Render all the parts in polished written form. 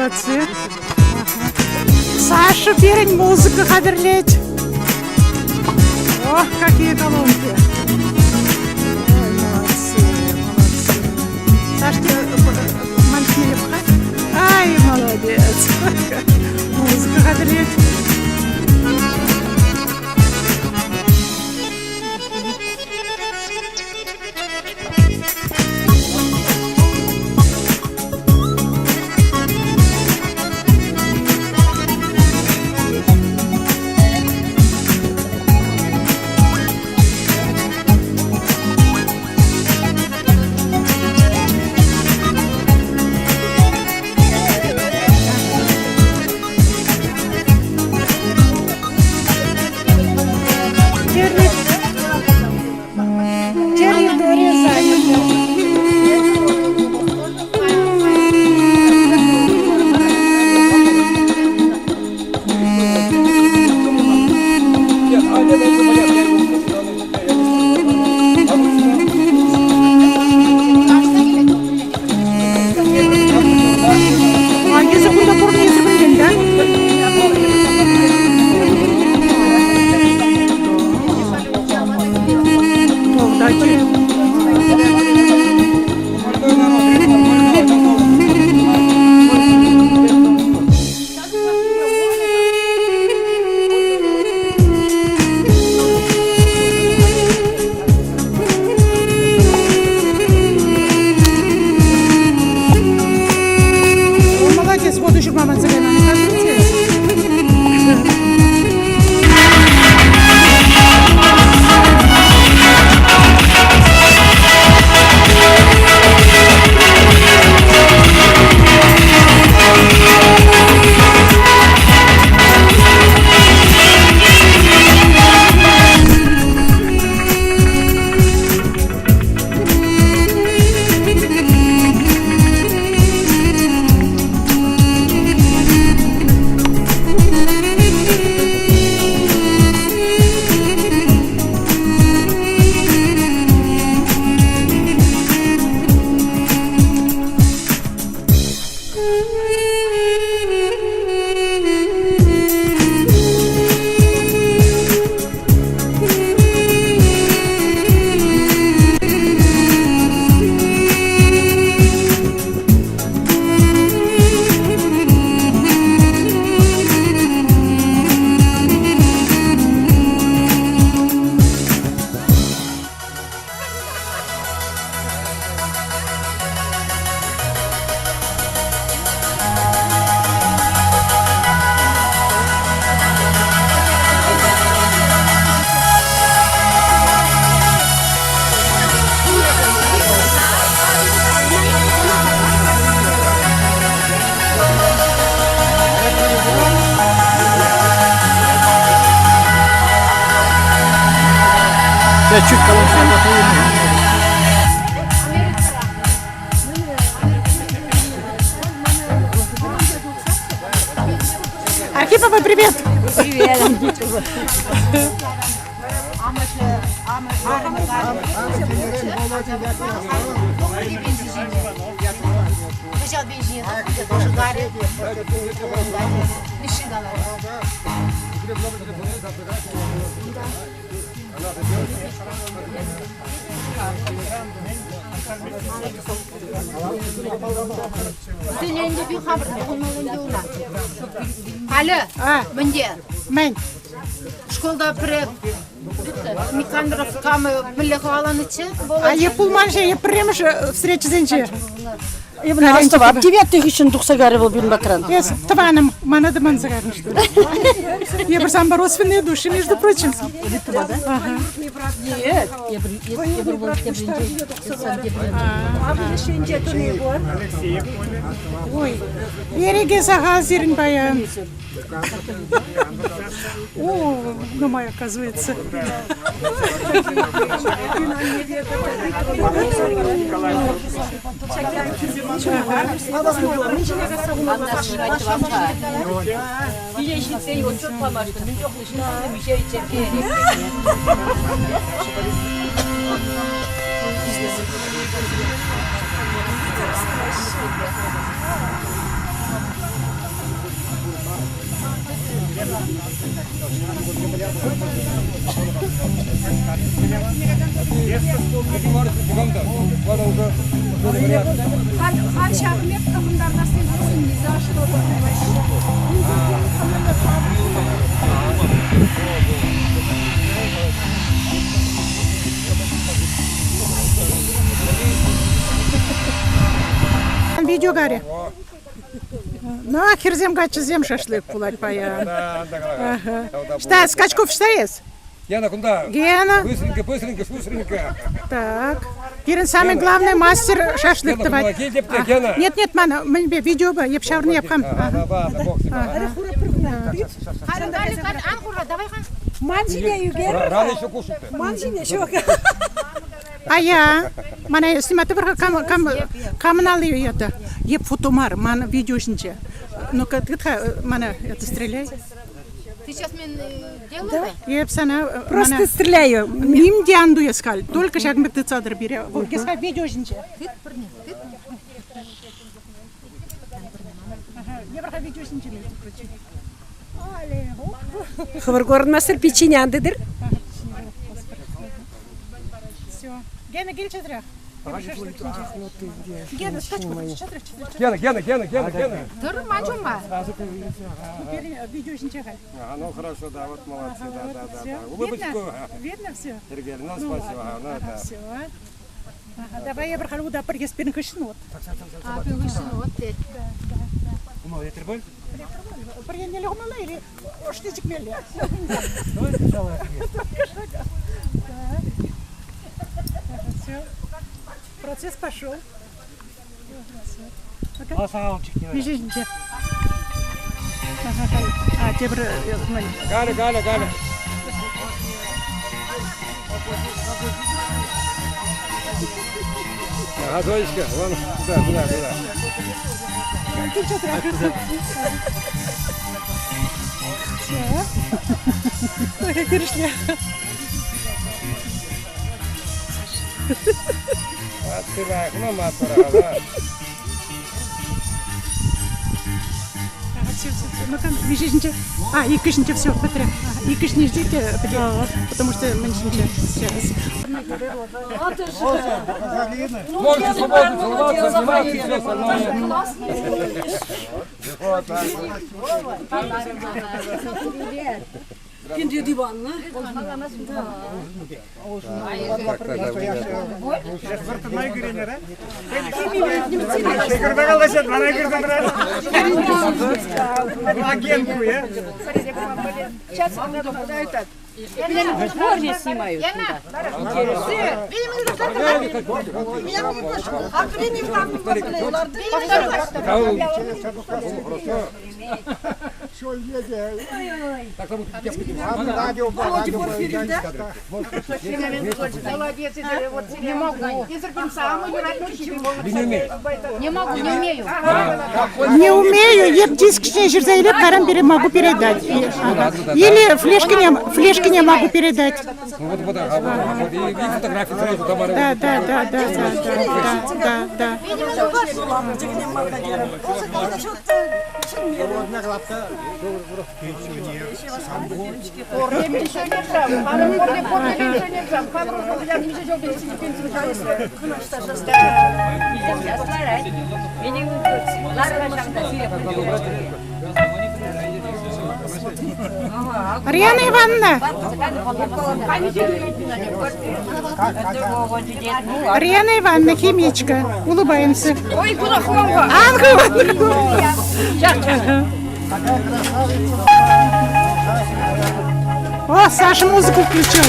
молодцы. Саша Перень, музыка кадрлеть. Ох, какие колонки. Ой, молодцы, молодцы. Сашке мальчик пхать. Ай, молодец. Музыка кадрлеть. Я чуть колонку Архипова, привет! Привет! Alo, mende. Men. Школда при Микандровкам Мелехваланычы. Yapılman şey yapırmış встреча зенче. Астава, 9 için тухсагари был бин бакран. Yes, таваным, мана да ман загарнышты. Я бы сам родственные души, между прочим. Ага. Нет, я был Ой, береги Сагазирин баян. О, ну моя, оказывается. Хан Шахмет токундарына сен не за что Видео гарри. Ну, а херзем гачезем шашлык пулать паян. Что, скачков штарец? Гена, куда? Гена. Быстренько, быстренько, быстренько. Так. Кирин самый главный мастер шашлык давать. Гена. Нет, нет, мана, мне видео бы, я пшарны япхам. Ладно, бог с ним. Давай, хан. Манжине югер. Рано еще кушать-то. Манжине şok. А я, мана снимать только камналы это. Еп фотомар, мана видео шинче. Ну, как мана это стреляй. Ты сейчас мне делаешь? Еп sana. Просто стреляю. Мим дианду я сказал. Только шаг мы ты цадр бери. Вот я сказал видео шинче. Я брала видео шинче. Хабар görünmezse печеньянdıdır. Все. Гена, гель чатра. Гена, скачку, чатра. Гена. Dur manjuma. Теперь видео шинче. А, ну хорошо, да, вот молодцы, да. Все. Улыбочку. Видно все? Сергей, ну спасибо. Ну это. Все. Давай я брала да пригес пинкашнот. А, ты вышел вот это. Приняли гумала или что текмели? Все. Процесс пошел. Бежите. А, теперь Галя. Ага, Зоечка, вон, туда. Ой, как перешли. Открывай, ну матура, да. Все. Ну-ка, бежите. А, и кышните все, потряс. И кышни ждите, потому что мы сейчас. Можете свободно целоваться, обниматься, все остальное. Вот так. Kendi divanlı. Форме снимают. Не могу. Не могу, не умею. Не умею, я диск жерзайлеп карам берем, могу передать. Или флешки не могу передать. Вот, и фотографии сразу Тамара. Да. Ариана Ивановна! Ариана Ивановна, химичка. Улыбаемся. Ой, куда хлопа? О, Саша музыку включил.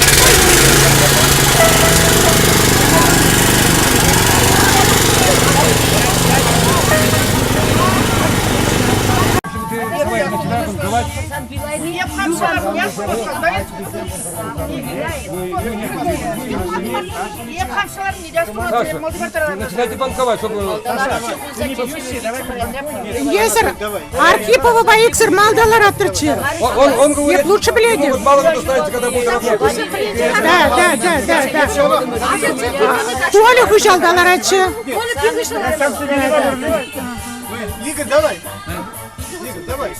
Начинайте банковать, чтобы... Езер, Архипова боится, малдалар отрычи. Он говорит, лучше бледи. вот мало кто станет, когда будет работать. Да. Толя хушал далар отрычи. Игорь, давай. Игорь, давай.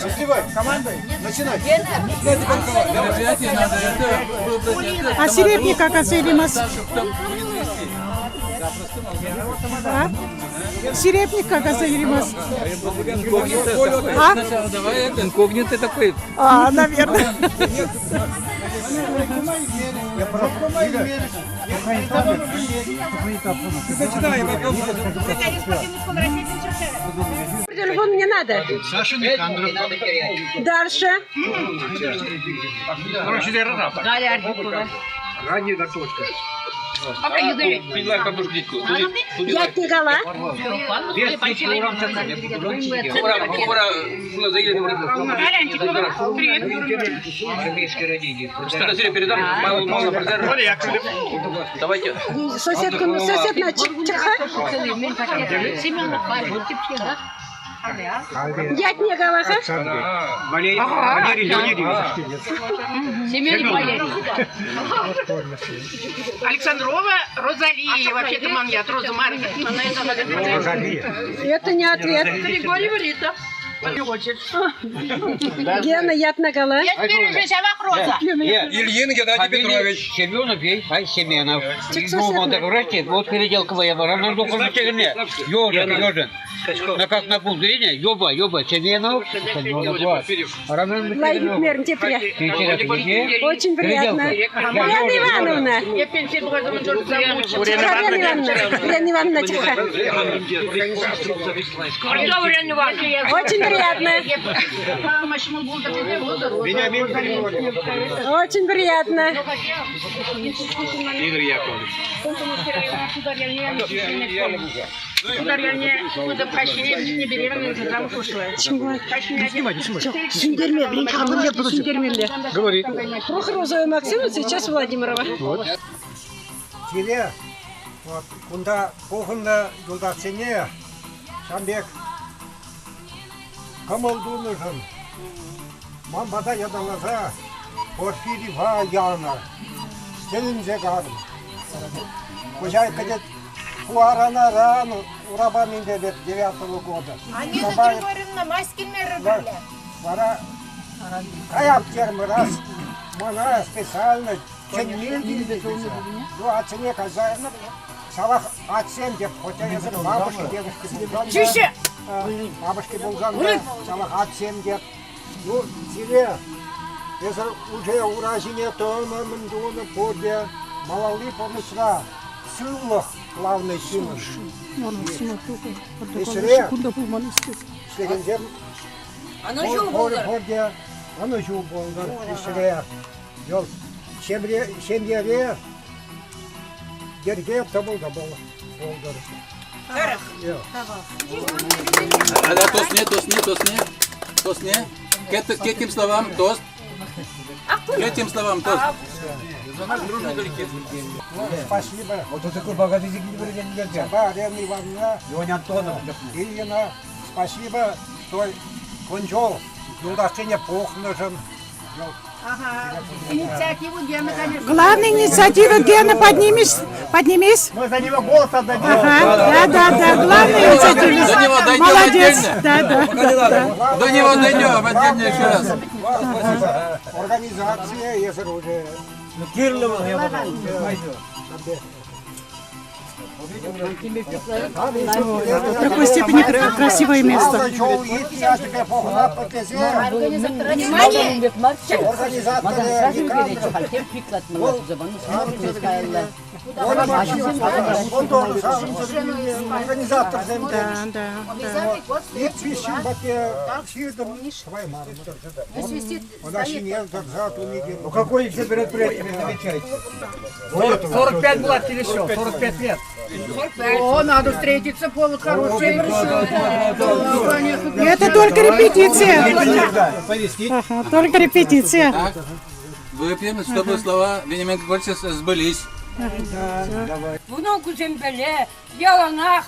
Раздевай. Командой. Начинай. Мероприятие надо это. А серебряник как оцелимас? А? Серебряник как оцелимас? А? Сначала давай это. Инкогнито такой. А, наверное. Начинай, вопрос. Телефон мне надо. Саша Никандров. Дальше. Галя Архипова. Ранее готовка. Пока не дали. Пидлай подушечку. Я книгала. Галя Архипова. Привет. Давайте. Сосед на чиха. Семен Валерьевич. Я книгала. Валерий Леонидович. Семен Валерьевич. Александрова Розалия, вообще-то маньят, Роза Мария. Это не ответ. Григорий Валита. Гена, я книгала. Я теперь уже Сявах Роза. Ильин Геннадий Петрович. Семенов есть, а Семенов. Ну, так врачи, вот переделка воевала, она только на черне. Ёжин. На как на пункт зрения, ёба, Семенов. Владимир Мернтепря. Очень приятно. Лена Ивановна. Я пенсию выхожу, тоже замучил. Лена Ивановна Тиха. Очень приятно. Очень приятно. Игорь Яковлевич. Не беременна, уже замуж ушла. Говори. Прохорова Максима, сейчас Владимирова. Тебе, вот, кунда похында юлдаксене, Шамбек, камалду нужен. Мамбада ядалаза, Порфирьева Яна, Селинзе гадым. Кужай кадет Хуарана рану, ураба миндебет 9-го года. Они Бабай- на майскими Да. Вара, каяп термы раз, мана специально, ну, а цене казаем, савах отсем деп, хотя язык бабушки, дедушки. Чище! Бабушки Булганда, савах отсем деп. Ну, тебе, если уже уражение тома, мандуна, подя, малали помысла, сылах, главный сын. Ишре, шлегензем, аны жу болдар. Аны жу болдар, ишре. Yol şemyere gerge tabulda bol. Да, тост не. К этим словам тост. К этим словам тост. За наш дружный коллектив. Спасибо. Вот такой богатый нельзя. Барян Ивановна, Леонид Антонов. Ирина, спасибо, что кончил. Юлдашение похножен. Инициативу Гена, конечно. Главная инициатива Гена, поднимись. Мы за него голос отдадим. Ага, да, главная инициатива. До него дойдем Молодец. отдельно. Да. До него дойдем отдельно еще раз. Организация, если уже... Кирлова я буду. В такой степени красивое место. Организатор Да. Ну какой еще мероприятие вы намечаете? 45 было телешоу, 45 лет. О, надо встретиться, повод хороший. Это только репетиция. Ага, только репетиция. Так, выпьем, чтобы слова Вениамина Григорьевича сбылись. Внуку зембеле, яланах.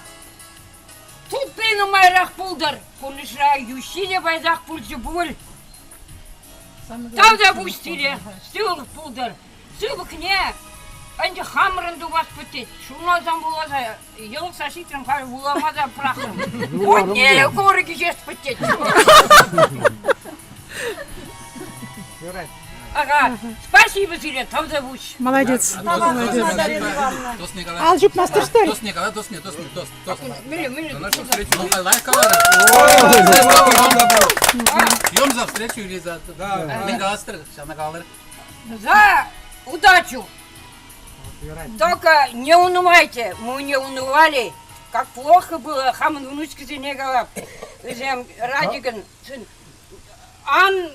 Тут пейну майрах пулдар. Полишра, ющине байдах пульзюбуль. Там да пустили, стюл пулдар. Субкне. Önce hamurunu bas pıtit. Şuna zam bulaza. Yıl saşitrim kar bulamaza bırakırım. O ne koru gideceğiz pıtit. Ага, спасибо тебе, там зовут. Молодец. Тост Николай. Алжип мастер, что ли? Тост Николай, тост мне, тост мне, тост. Мили. За нашу встречу. Ну, лайк калары. Пьем за встречу или за... Мегастр, сейчас на калары. За удачу. Только не унывайте, мы не унывали. Как плохо было, хамын внучка зенегалап. Радиген. Ан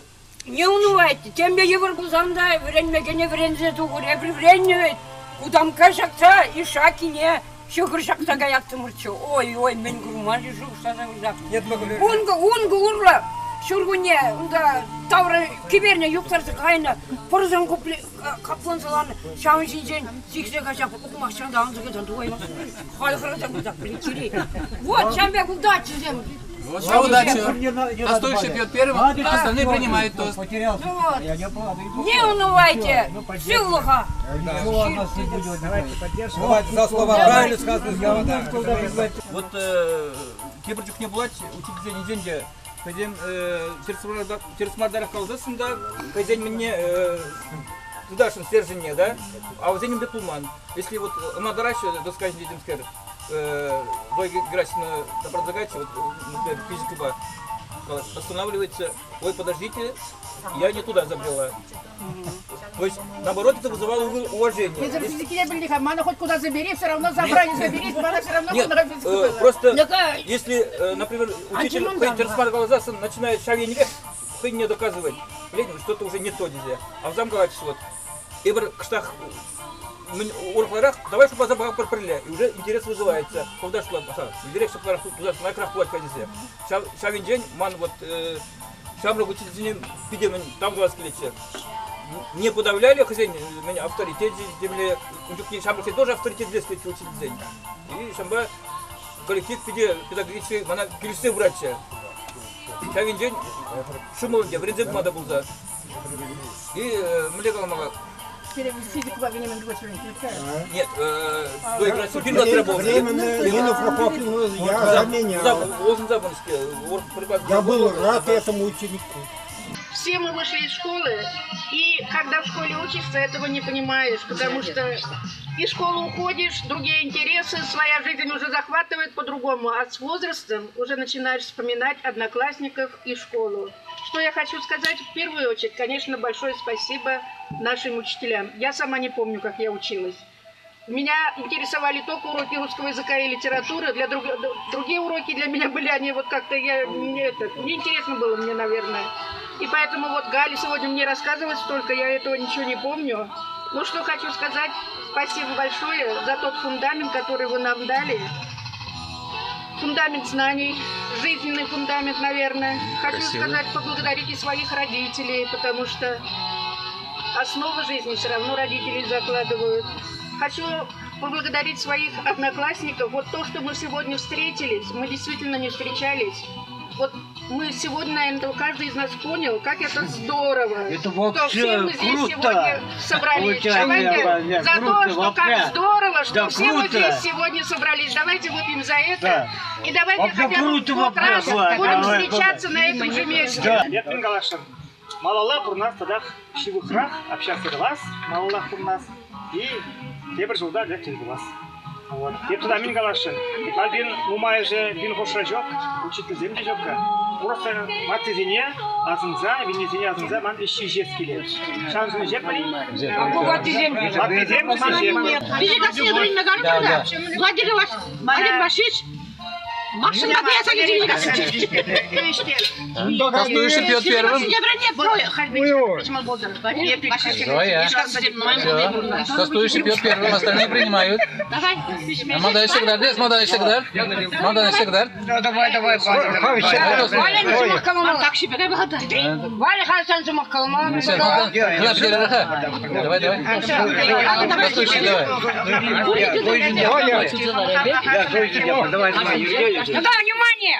не унывайте. Тем я евр бузанда, вренмегене врензе тугур, евревренне. Кудам кашакта и шаки не. Шугур шакта гаяктı мурчу. Ой, мен гурман жук шада узап. Унга урла. Şurgunye, onda tavra kiberne yukarısı kayna, porzan kaplansalan, şahın şinjen, sikse kaçak, okumak çanda anzıgıdan duayım. Halkırıdan kuzak bilikiri. Вот, sen be удачи зем. Вот, все, удачи. Толстующий пьет первым, остальные принимают тост. Не унывайте, силуха. Давайте за слова правильно сказано. Вот Кебірчук не болады, учитель неденде. Пойдем терсмардарах қалдысында, пойдем мне тудашын стержение, да? А вот зенем бетулман. Если вот мадаращу, то скажем детям скажем, двое играть на продвигайте, вот физика ба останавливается, ой, подождите, я не туда забрела. То есть, наоборот, это вызывало уважение. Если физики не были, мана хоть куда забери, все равно забрали, забери, мана все равно Нет, на физику была. просто если, например, учитель Пейтерсмар глазасан начинает шагень вверх, ты не доказывать, блин, что-то уже не то нельзя. А в замковать вот, и в кштах урфларах, давай, чтобы забрал парпреля, и уже интерес вызывается. Куда шла, директ, чтобы туда на крах платить нельзя. Шагень день, ман вот, шамру учитель пидем, там 20 лет. Не подавляли хозяин меня авторитет земле, шамбы тоже авторитет для учитель день. И шамба коллектив педагогический, мана кельсы врача. Шагин день шумал где, врензек мада был за. И млегал мага. Физику во время Нет, до играть фильм отработал. Нину Прокопьевну я заменял. Я был рад этому ученику. Все мы вышли из школы, и когда в школе учишься, этого не понимаешь, потому что из школы уходишь, другие интересы, своя жизнь уже захватывает по-другому, а с возрастом уже начинаешь вспоминать одноклассников и школу. Что я хочу сказать, в первую очередь, конечно, большое спасибо нашим учителям. Я сама не помню, как я училась. Меня интересовали только уроки русского языка и литературы. Другие уроки для меня были, они вот как-то, неинтересно было мне, наверное. И поэтому вот Галя сегодня мне рассказывает столько, я этого ничего не помню. Ну что хочу сказать, спасибо большое за тот фундамент, который вы нам дали. Фундамент знаний, жизненный фундамент, наверное. Хочу сказать, поблагодарить и своих родителей, потому что основу жизни все равно родители закладывают. Хочу поблагодарить своих одноклассников. Вот то, что мы сегодня встретились, мы действительно не встречались. Вот мы сегодня, наверное, каждый из нас понял, как это здорово. Это что все мы здесь круто. сегодня собрались. Давайте за то, что как здорово, что все мы здесь сегодня собрались. Давайте выпьем за это. Да. И давайте хотя бы в тот раз будем встречаться на этом же месте. Ертең Галашын, малалар бұрнас тадақ шивықрақ общаться вас, малалар бұрнас, и тебір жылда деп келді вас. Вот. Деп туда мен Галашын, бін умай же бін қошыра жоқ, учитель де жоққа. Просто матезине азынза, венезине азынза, ман ищи жеп келеді. Шанзыны жеп білейін? Матезем, Физика следует на городах. Владимир Васильевич, машина поехали денег. Толстующий пьет первым. Толстующий пьет первым, остальные принимают. Мадай Шагдар, здесь Мадай Шагдар. Мадай Шагдар. Давай. Валя Хасан Зумах Калман. Давай. Толстующий, давай. Да, внимание! Евгения!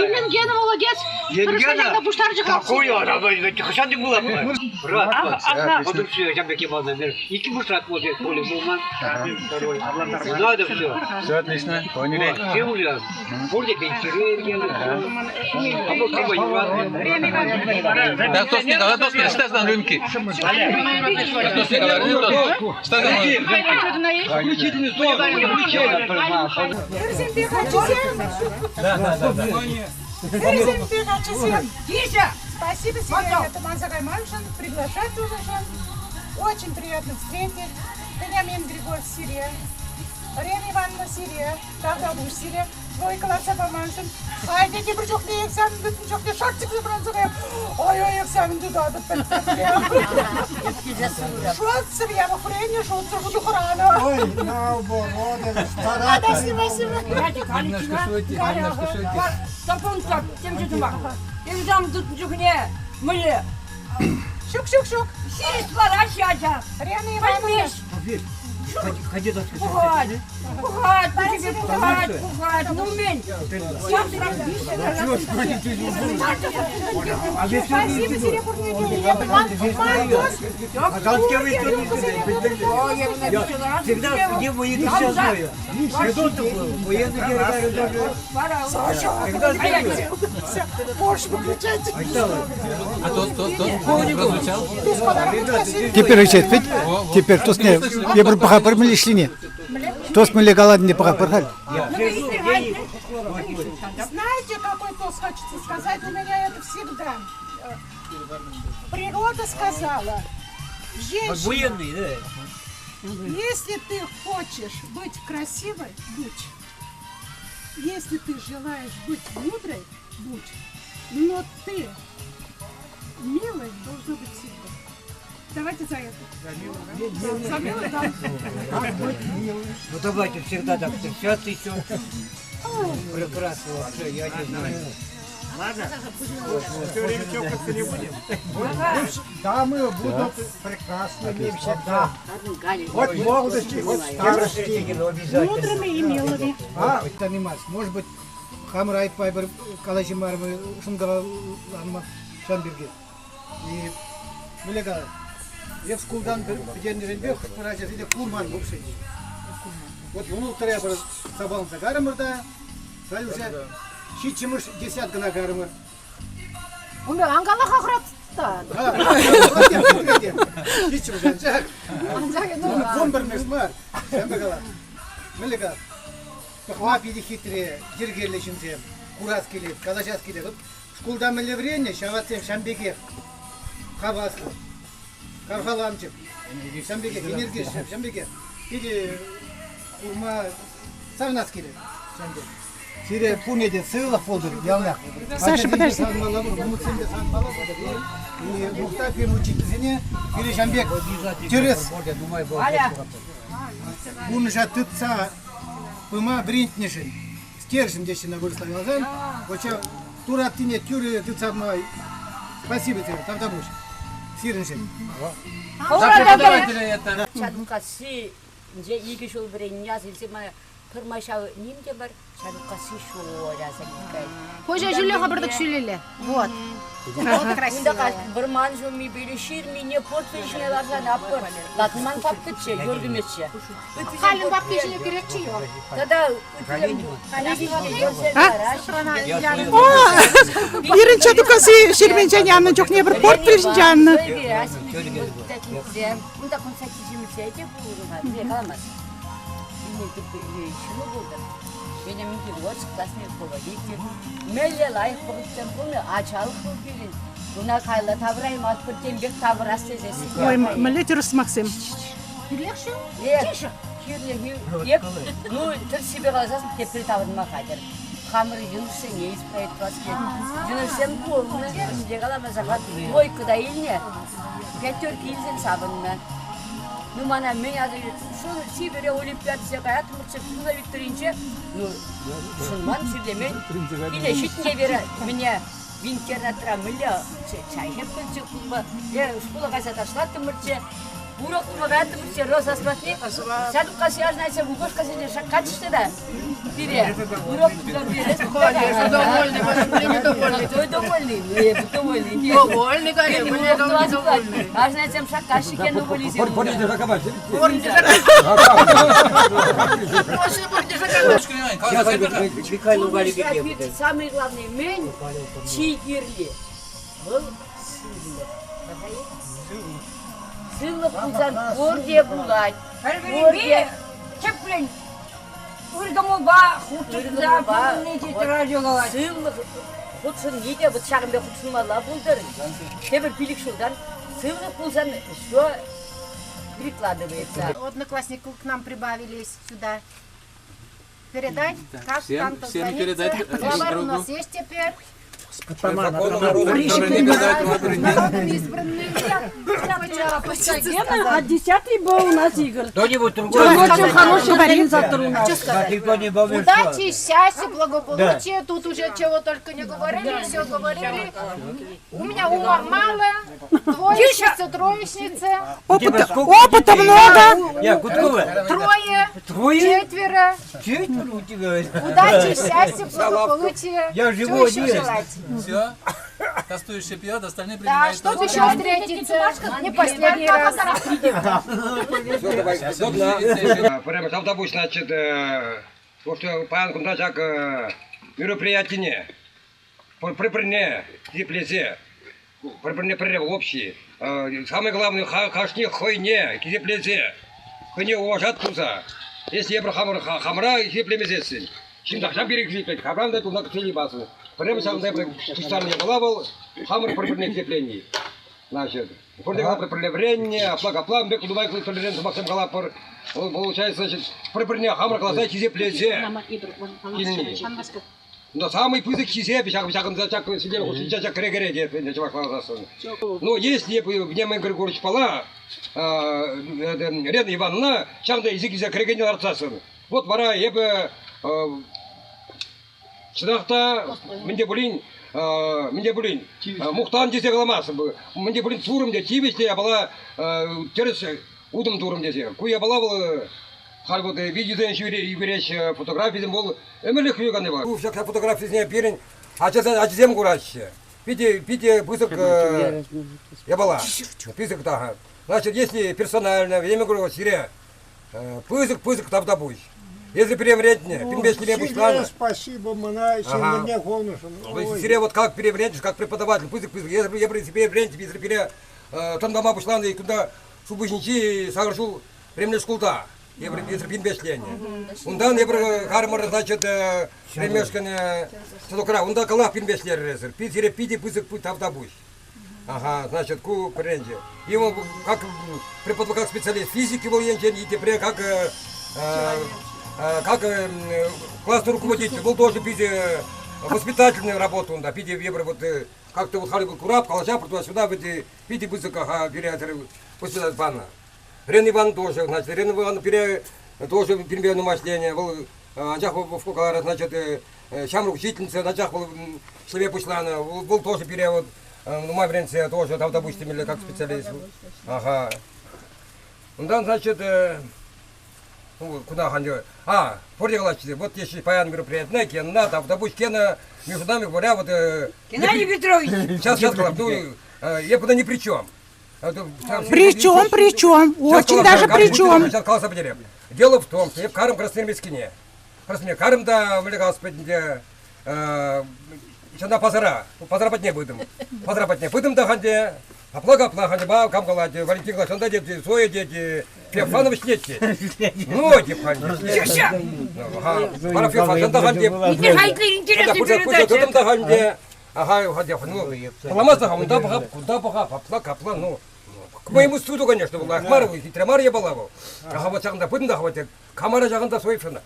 Евгения молодец! Енгена? Какой она? Хотя не была бы. Брат, вот все, я бы кивал на мир. И кибушат вот это поле муман. Надо все. Все отлично, поняли. Все уже. Поле пенсионеры. А вот ты воевал. Так, кто снег, а кто снег? Что там рынки? Кто снег, а кто? Что там рынки? Включительный зон. Спасибо, Сергей, это Манзагай Мамшин, приглашать тоже. Очень приятно встретить. Бенямин Григорьевич Сирия, Рена Ивановна Сирия, Давдабуш Сирия, твой класса Мамшин. Ай, дети, причем не экзамен, причем не шахтик забранцеваем. Ой, экзамен туда, шутся, я в Украине, шутся, буду храна. Ой, наоборот, это Да, снимай. Немножко шутит. Топонка, тем же дома. Тем там тут джугне, мыле. Шук. Сирис парашата. Рена Ивановна. Ходи за Пугать, тебе пугать, ну мень. Спасибо, серебряные всегда где военный все знаю. Военный директор Можешь выключать. А тот прозвучал? Теперь учить, теперь кто с ней, я бы пока промелишь ли не? Кто с моей голодной пока порхали? Знаете, какой тост хочется сказать? У меня это всегда. Природа сказала, женщина, военный, да? если ты хочешь быть красивой, будь. Если ты желаешь быть мудрой, будь. Но ты милой должна быть всегда. Давайте за это. За милой, да. Ну давайте всегда так. Сейчас еще прекрасно вообще, я не знаю. Ладно? Все время чокаться не будем? Дамы будут прекрасными всегда. Хоть в молодости, хоть в старости. Мудрыми и милыми. Танимас, может быть, Хамрай Пайбер, Калашимармы, Шунгала, Шамберги. И Милега, я в Скулдан, где-нибудь ребёк, поразил, где Курман бывший. Вот внутрь я собрал за гармарда, уже щичимыш десятка на гармар. У меня ангалах охратта. Щичимыш анжак. Комбермеш мар. Шамбегала. Милега. Хвап иди хитрее, диргерлешинсем, кураскиле, калашаскиле. Вот школда милеврение, шаватсем Шамбеге. Хаваски. Кархаламчик. Шамбеге, энергия Шамбеге. Иди курма савнаскиле. Шамбеге. Сире пунеде сыла фодер, явно. Саша, подожди. И Мухтафи учительница, или Шамбек, через Бунжа тыца, пыма бринтнешин, стержень здесь на выросла глаза. Вот что туратине тюры тыца мной. Спасибо тебе, там табуш. Сирншин. Чадукаси 이제 이게 쇼브레냐 실제만 퍼마샤 님게 bar чадукаси 쇼라서니까. Позже жили хабардак шулили. Вот. Вот красиво. Bir manjumi bilişir mi ne portföyşnelerden yapır. Latman kaptıçı, gördümüzçe. Халин бабки не керекчи его. Tada Birinci tukası şirmencanyanın çok ne bir port birincanı. Bunda konsaksiyumse de bu ne kalamaz. Şunu buldum. Benim gibi boş klasını kovaladı. Melle layık buluttan bunu açalık bilin. Buna kayla tavrayım atpırten bir tavır astezesi. Ой, молитесь, Максим. Легче? Тише. Ну, ты себе глаза теперь таврма кадер. Хамры юнусы не исправит пласки. Юнусем полны. Дегала мазагат. Двойка да ильне. Пятерки ильзен сабынна. Ну, мана меня şu Sibirya Olimpiyatı hayatımızda buna bitirince şundan sürdümen ile şitke vere мне в интернет рамыля чай yapınca kulba ya şkola gazete taşlattım mırçı Бурок ураган ты все раз осмотри. Сяду кассиажная се букошка сидишь, качество да. Бери. Бурок туда бери. Конечно, довольны, ваши недовольны. Кто довольный? Не, довольный. Довольны, конечно, мы недовольны. А знаете, чем шаг кашике ну были. Порните закабать. Порните Самый главный мень чигирли. Был сылы кузан горде булать. Горде. Чеплен. Ургаму ба хутуза полнити радиоға. Сылы хутсын неде вот шағымда хутсынмала бұлдыр. Тебір билік шудан сылы кузан что прикладывается. Одноклассники к нам прибавились сюда. Передать, как всем там-то передать звонится. друг Главарь у другу. нас есть теперь. А 10-й был у нас Игорь. Кто-нибудь другой. Очень хороший организатор у нас. Удачи, счастья, благополучия. Тут уже чего только не говорили, все говорили. У меня ума мало. Двоечница, троечница. Опыта много. Трое. Четверо. Удачи, счастья, благополучия. Я живу Что еще желать? Все. Тостующий пьет, остальные Да, принимают. чтобы еще встретиться. Не последний раз. Прямо там, допустим, значит, то, что по анкам так мероприятие, припрыгне, теплезе, припрыгне прерыв общий. Самое главное, хашни хойне, теплезе, хойне уважат туза. Если я про хамра, теплемезесин. Чем так, там перекрепить, хамрам дать на цели базы. Прямо сам дай специально балавал, хамр припрыгне тепление. Значит, припрыгне, план, беку думаю, что толерантность Максим Галапор, получается, значит, припрыгне, хамр глаза, теплезе. Но самый пызык чизе, всяком зачак сидел, сейчас крегереде, но если бы мне мой Григорьевич Пала, Рена Ивановна, чем то язык за крегене арцасын. Вот пора, я бы сынақта менде булин, мухтан десе каламасы бы, менде булин турым де тибесте, бала терес удым турым десе. Куя бала был хар вот видеоден юбереш фотографияден бол эмеле хүйганы бар. Бу всякая фотографиясына берин, ачзем курачы. Пите пысык я бала. Пысык да. Значит, если персонально время говорю сире, пысык там добуй. Если перевредне, пинбешки не бушлана. Спасибо, мана, сегодня голнушен. Сире вот как перевреднешь, как преподаватель, пысык. Если я перевредне, если пере там дома бушлана и куда субычничи совершил временная школта. Если пинбешки. Ундан я хармар значит ремешкане садокра. Унда калах пинбешки резер. Сире пите пысык там добуй. Ага, значит, ку пренди. Ему как преподаватель, как специалист физики был янчен, и теперь как классный руководитель, был тоже пиде воспитательную работу, он да, пиде вебры, вот как-то вот халибу курап, калача, туда-сюда, в эти пиде быстрых, переатеры, после пана. Рен Иван тоже, значит, Рен Иван тоже переменное мышление, был, начах в Кукара, значит, шамру учительница, начах был Шлеве Пушлана, был тоже перевод, ну, мой время тоже, там, допустим, или как специалист. Ага. Он там, значит, куда ходил? Порделачи, вот если паян мероприятие, кена, там, допустим, между нами говоря, вот... Геннадий Петрович! Сейчас, ну, я куда ни при чем. Причем? Очень даже причем. Сейчас класса потерял. Дело в том, что я в Карым Красноармейскине. Карым да, Господи, еще на пазара не будем. Будем да ханде, плага, ба, камгаладе, Валентин Глашанда, дети, свои дети, Феофанович дети. Ну, дети ханде. Тише! Пара Феофанович ханде. Интересный передача. Ага, ну, поломаться, куда пога, капла, ну. К моему суду, конечно, была Ахмарова, и Тремар я была. Ага, вот сам да будем да хватит, камара жаганда свой фена.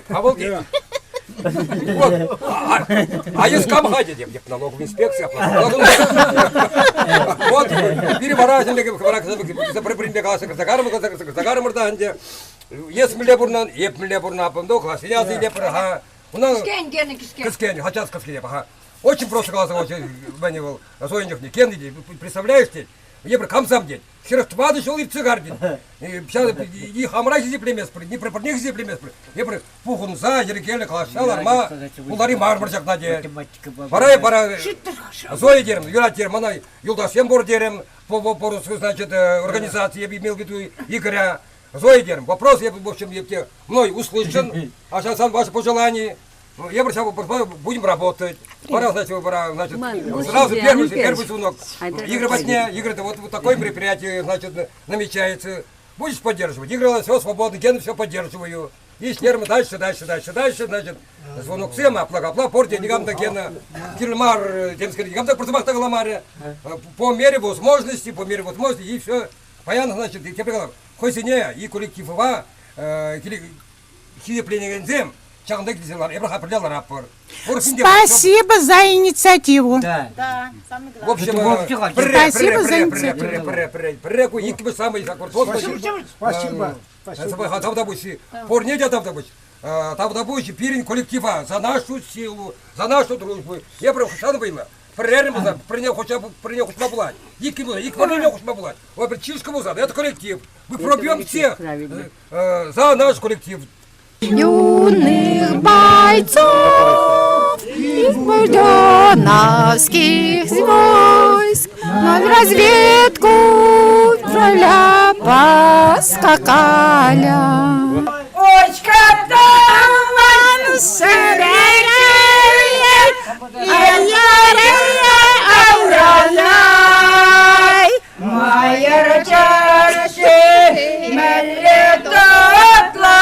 Обалдеть. Вот. А если камгаде, я налоговая инспекция, вот, переворачивали, за припринбегался, Загаром рданде, есть милебурнан, еп милебурна, пандох, связи лепра, Каскень, хотят Каскень, ага. Очень просто голосовал, Беннивал, Зоинев, Кеннеди, представляешь, я про камсам дед. Через 2 дошел и в цигардин. И хамра зиплемес, не про них зиплемес. Я про пухун за, ерекеле, клашал, арма, улари мармарчак надет. Пора, Зоя дерем, Юля дерем, она Юлдаш Ембор дерем, по значит, организации, я бы имел в виду Игоря. Зоя дерем, вопрос, я, в общем, я мной услышан, а сейчас ваши пожелания. Я просил, будем работать. Пора, значит, сразу первый сунок. Игры во сне, игры-то вот такое мероприятие, значит, намечается. Будешь поддерживать? Игры, все свободно, Гена все поддерживаю. И с нервами дальше, значит, звонок всем, апла, порте, негамда Гена, Кильмар, Демская, негамда Протомахта Галамаря. По мере возможности, и все. Понятно, значит, я пригласил. Хойсине и коллектив ИВА, хидепленегензем. Спасибо за инициативу. Да. В общем, спасибо за инициативу. Пирин коллектива за нашу силу, за нашу дружбу. Я про Хашановина. Принял хоть побылать. Это коллектив. Мы пробьем всех за наш коллектив. Юных бойцов из буденовских войск на разведку тролля поскакали. Очка там сыреет, ай-яй-яй-яй-яй, моя рачаши мелетотла,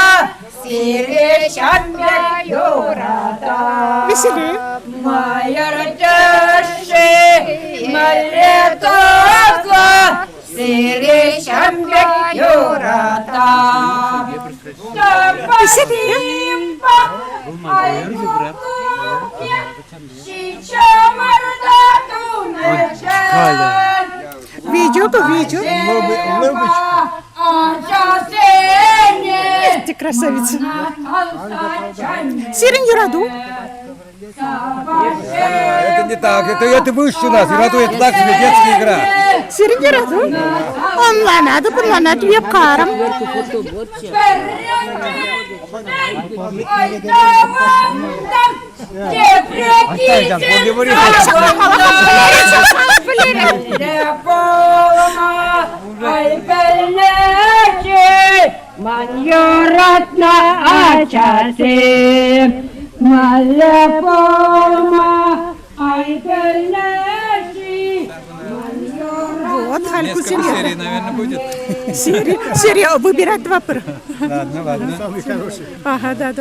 сиречанка юрата. Веселее. Моя рачаши мелетотла, сиречанка юрата. Видео. Ты красавица. Сирень Юраду. Это не так, это выше у нас. Юраду это так себе детская игра. Сирень Юраду. Он ланады веб-каром. Маньоратна ачаси, малеполма, айпелнеши. Вот, Хальку серий, наверное, будет. Серия, выбирать 2 пара. Ладно, самый хороший. Ага, да.